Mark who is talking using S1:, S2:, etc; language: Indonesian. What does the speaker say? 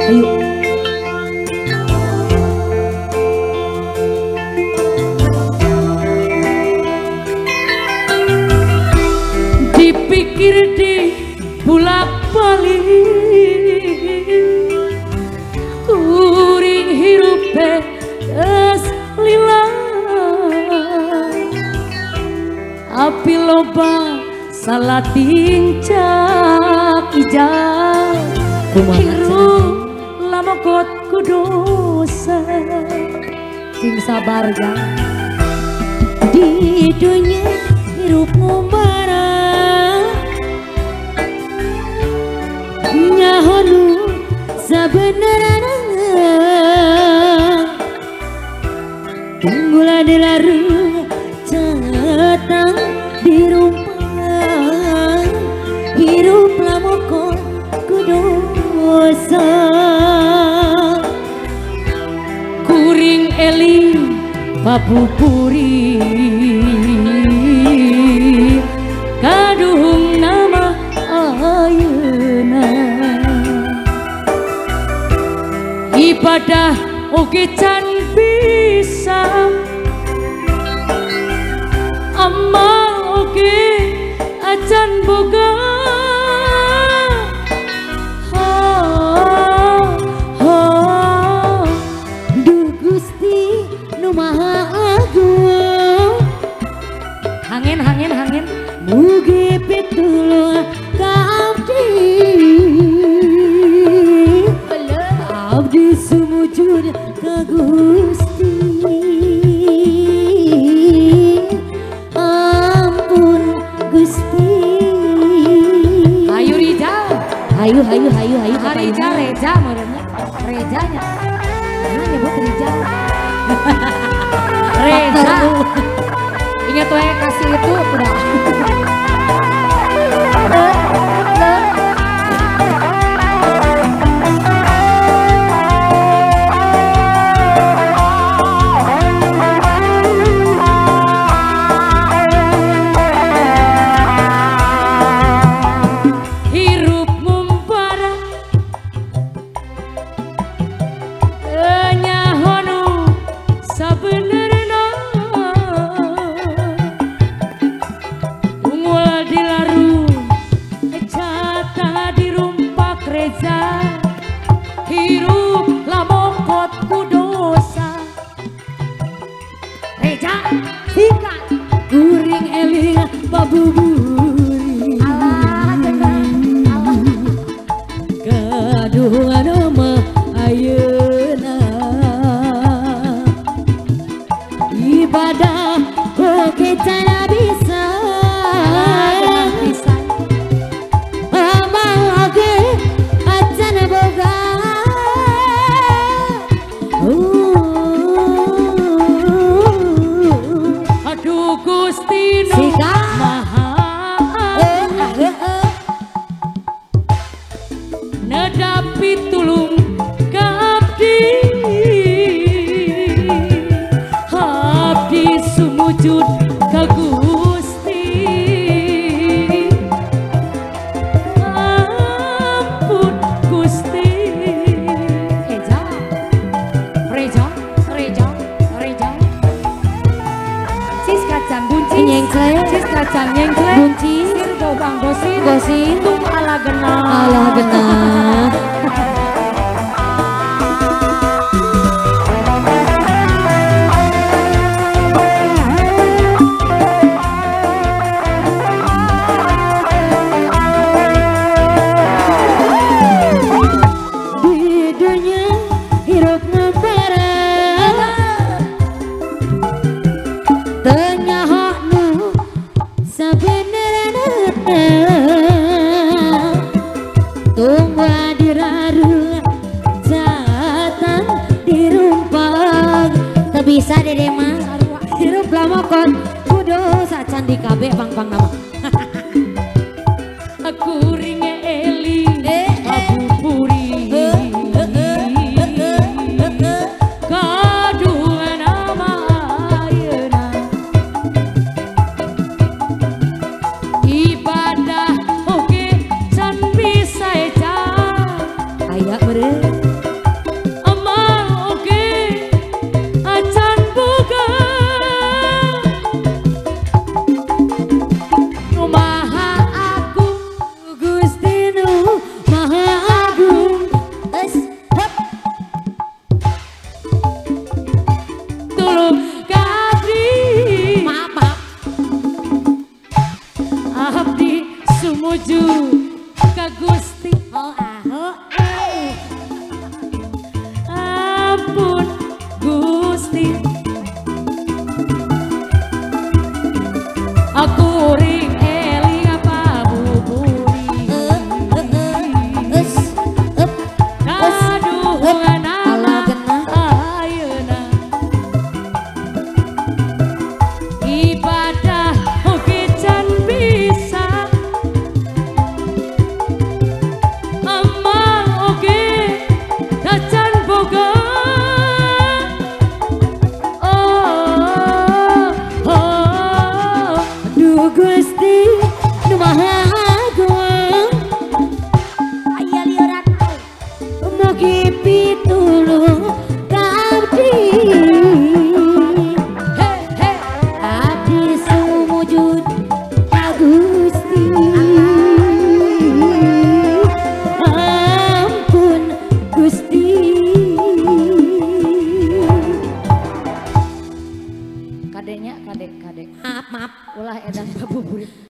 S1: Ayo.
S2: Dipikir di bulak balik kuring hirup tes lila api loba salah tincak ijal hirup lamokot kudosa
S1: Sing sabar ya.
S2: di dunia hirup ngumbara nyahonu sabenerana tunggula dilaru catang dirumpang hirup lamokon kudosa kuring eling papupuri kaduhung nama ayeuna ibadah oge can bisa amal oge acan boga
S1: Duh Gusti nu Maha Agung
S2: hangen
S1: mugi pitulung ka abdi sumujud ka Gusti ampun Gusti
S2: ayo Rijal
S1: hayu
S2: Rijal Reja merenya Rejanya nyebut Rijal Reza ingat tuh kasih itu udah hirup mumpara nyahonu sabenerna unggul dilaru cata dirumpak Reza hirup lamokot kudosa Reja
S1: sikat kuring eling babuburi gaduhan nama ayeuna ibadah oke cara bisa amal oke acan boga
S2: aduh Gusti nu
S1: Sika.
S2: Maha nedapi tulung ka abdi sumujud ka Gusti ampun Gusti Reja cis kacang buncis
S1: Nyengklek.
S2: cis kacang nyengklek
S1: Buncis.
S2: sirgo bang gosin
S1: Gosin.
S2: tum ala genah
S1: Allah genah di dunia hirup ngembara tanyahanu sabenerna tunggu diraru jatan dirumpang tak bisa dede mah hirup lamokon kudu sacan di kabeh pang nama
S2: aku ringe eli abu puri kaduan nama ayeuna ibadah aku rindu